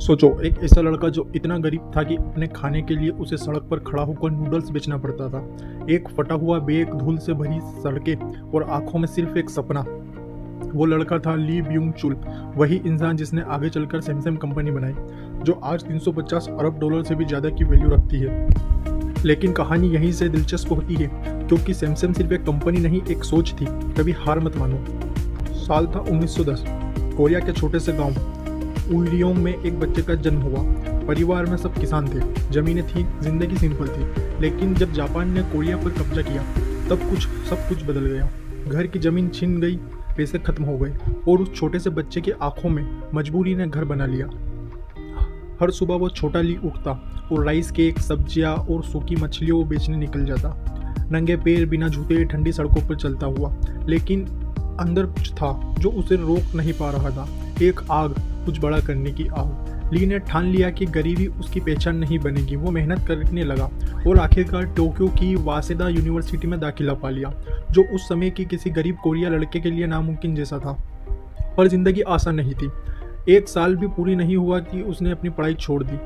सोचो, एक ऐसा लड़का जो इतना गरीब था कि अपने खाने के लिए उसे सड़क पर खड़ा होकर नूडल्स बेचना पड़ता था। एक फटा हुआ बैग, धूल से भरी सड़कें और आंखों में सिर्फ एक सपना। वो लड़का था ली ब्यूंग चुल, वही इंसान जिसने आगे चलकर सैमसंग कंपनी बनाई, जो आज 350 अरब डॉलर से भी ज़्यादा की वैल्यू रखती है। लेकिन कहानी यहीं से दिलचस्प होती है, क्योंकि सैमसंग सिर्फ एक कंपनी नहीं, एक सोच थी। कभी हार मत मानो। साल था 1910। कोरिया के छोटे से गांव उलियोंग में एक बच्चे का जन्म हुआ। परिवार में सब किसान थे, जमीनें थी, जिंदगी सिंपल थी। लेकिन जब जापान ने कोरिया पर कब्जा किया, तब सब कुछ बदल गया। घर की जमीन छिन गई, पैसे खत्म हो गए और उस छोटे से बच्चे की आंखों में मजबूरी ने घर बना लिया। हर सुबह वो छोटा ली उठता और राइस केक, सब्जियां और सूखी मछलियों को बेचने निकल जाता। नंगे पैर, बिना जूते, ठंडी सड़कों पर चलता हुआ। लेकिन अंदर कुछ था जो उसे रोक नहीं पा रहा था, एक आग, कुछ बड़ा करने की आग। ली ने ठान लिया कि गरीबी उसकी पहचान नहीं बनेगी। वो मेहनत करने लगा और आखिरकार टोक्यो की वासेदा यूनिवर्सिटी में दाखिला पा लिया, जो उस समय की किसी गरीब कोरिया लड़के के लिए नामुमकिन जैसा था। पर जिंदगी आसान नहीं थी। एक साल भी पूरी नहीं हुआ कि उसने अपनी पढ़ाई छोड़ दी।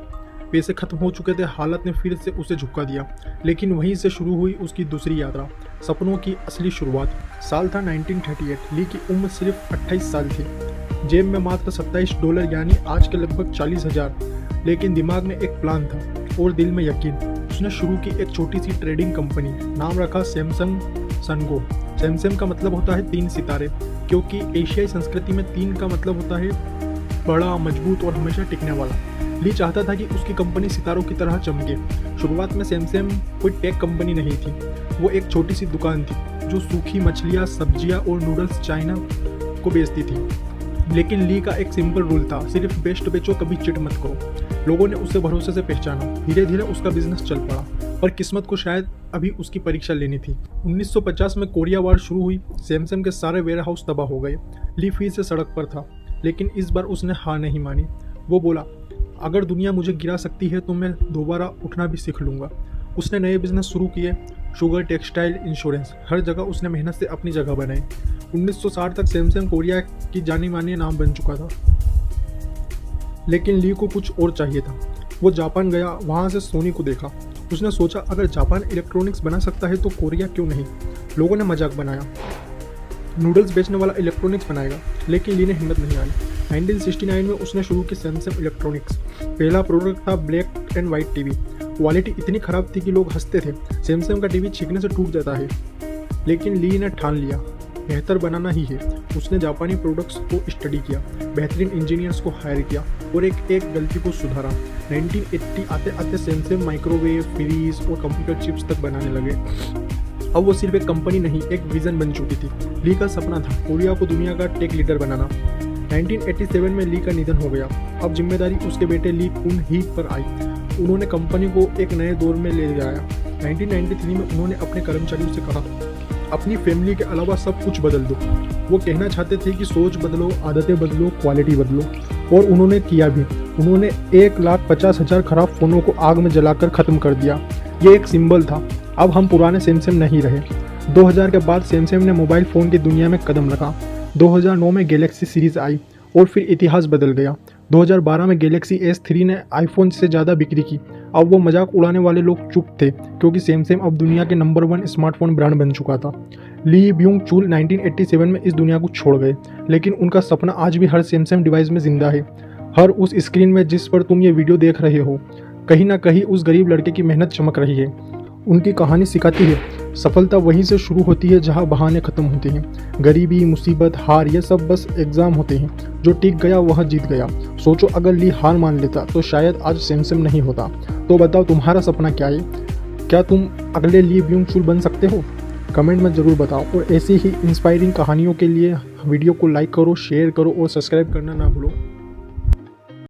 पैसे खत्म हो चुके थे, हालत ने फिर से उसे झुका दिया। लेकिन वहीं से शुरू हुई उसकी दूसरी यात्रा, सपनों की असली शुरुआत। साल था 1938। ली की उम्र सिर्फ 28 साल थी। जेब में मात्र $27, यानी आज के लगभग 40,000। लेकिन दिमाग में एक प्लान था और दिल में यकीन। उसने शुरू की एक छोटी सी ट्रेडिंग कंपनी, नाम रखा सैमसंग सनगो। सैमसंग का मतलब होता है 3 सितारे, क्योंकि एशियाई संस्कृति में 3 का मतलब होता है बड़ा, मजबूत और हमेशा टिकने वाला। ली चाहता था कि उसकी कंपनी सितारों की तरह चमके। शुरुआत में सैमसंग कोई टेक कंपनी नहीं थी, वो एक छोटी सी दुकान थी जो सूखी मछलियाँ, सब्जियाँ और नूडल्स चाइना को बेचती थी। लेकिन ली का एक सिंपल रूल था, सिर्फ बेस्ट बेचो, कभी चिट मत करो। लोगों ने उसे भरोसे से पहचाना। धीरे धीरे उसका बिजनेस चल पड़ा, पर किस्मत को शायद अभी उसकी परीक्षा लेनी थी। 1950 में कोरिया वार शुरू हुई। सैमसंग के सारे वेयर हाउस तबाह हो गए। ली फिर से सड़क पर था, लेकिन इस बार उसने हार नहीं मानी। वो बोला, अगर दुनिया मुझे गिरा सकती है तो मैं दोबारा उठना भी सीख लूँगा। उसने नए बिजनेस शुरू किए, शुगर, टेक्सटाइल, इंश्योरेंस। हर जगह उसने मेहनत से अपनी जगह बनाई। 1960 तक सैमसंग कोरिया की जानी मानी नाम बन चुका था। लेकिन ली को कुछ और चाहिए था। वो जापान गया, वहाँ से सोनी को देखा। उसने सोचा, अगर जापान इलेक्ट्रॉनिक्स बना सकता है तो कोरिया क्यों नहीं। लोगों ने मजाक बनाया, नूडल्स बेचने वाला इलेक्ट्रॉनिक्स बनाएगा। लेकिन ली ने हिम्मत नहीं हारी। 1969 में उसने शुरू की सैमसंग इलेक्ट्रॉनिक्स। पहला प्रोडक्ट था black and white TV. Quality इतनी ख़राब थी कि लोग हंसते थे। सैमसंग का टीवी छींकने से टूट जाता है। लेकिन ली ने ठान लिया, बेहतर बनाना ही है। उसने जापानी प्रोडक्ट्स को स्टडी किया, बेहतरीन इंजीनियर्स को हायर किया और एक एक गलती को सुधारा। 1980 आते आते सैमसंग माइक्रोवेव, फ्रीज और कंप्यूटर चिप्स तक बनाने लगे। अब वो सिर्फ एक कंपनी नहीं, एक विजन बन चुकी थी। ली का सपना था कोरिया को दुनिया का टेक लीडर बनाना। 1987 में ली का निधन हो गया। अब जिम्मेदारी उसके बेटे ली कुन ही पर आई। उन्होंने कंपनी को एक नए दौर में ले जाया। 1993 में उन्होंने अपने कर्मचारियों से कहा, अपनी फैमिली के अलावा सब कुछ बदल दो। वो कहना चाहते थे कि सोच बदलो, आदतें बदलो, क्वालिटी बदलो, और उन्होंने किया भी। उन्होंने 1,50,000 खराब फ़ोनों को आग में जलाकर ख़त्म कर दिया। ये एक सिंबल था। अब हम पुराने सैमसंग नहीं रहे। 2000 के बाद सैमसंग ने मोबाइल फ़ोन की दुनिया में कदम रखा। 2009 में गैलेक्सी सीरीज़ आई और फिर इतिहास बदल गया। 2012 में गैलेक्सी S3 ने आईफोन से ज़्यादा बिक्री की। अब वो मजाक उड़ाने वाले लोग चुप थे, क्योंकि सैमसंग अब दुनिया के नंबर 1 स्मार्टफोन ब्रांड बन चुका था। ली ब्यूंग चुल 1987 में इस दुनिया को छोड़ गए, लेकिन उनका सपना आज भी हर सैमसंग डिवाइस में जिंदा है। हर उस स्क्रीन में जिस पर तुम ये वीडियो देख रहे हो, कहीं ना कहीं उस गरीब लड़के की मेहनत चमक रही है। उनकी कहानी सिखाती है, सफलता वहीं से शुरू होती है जहां बहाने खत्म होते हैं। गरीबी, मुसीबत, हार, ये सब बस एग्जाम होते हैं। जो टिक गया वह जीत गया। सोचो, अगर ली हार मान लेता तो शायद आज सैमसंग नहीं होता। तो बताओ, तुम्हारा सपना क्या है? क्या तुम अगले ली ब्यूंग चुल बन सकते हो? कमेंट में ज़रूर बताओ। और ऐसी ही इंस्पायरिंग कहानियों के लिए वीडियो को लाइक करो, शेयर करो और सब्सक्राइब करना ना भूलो।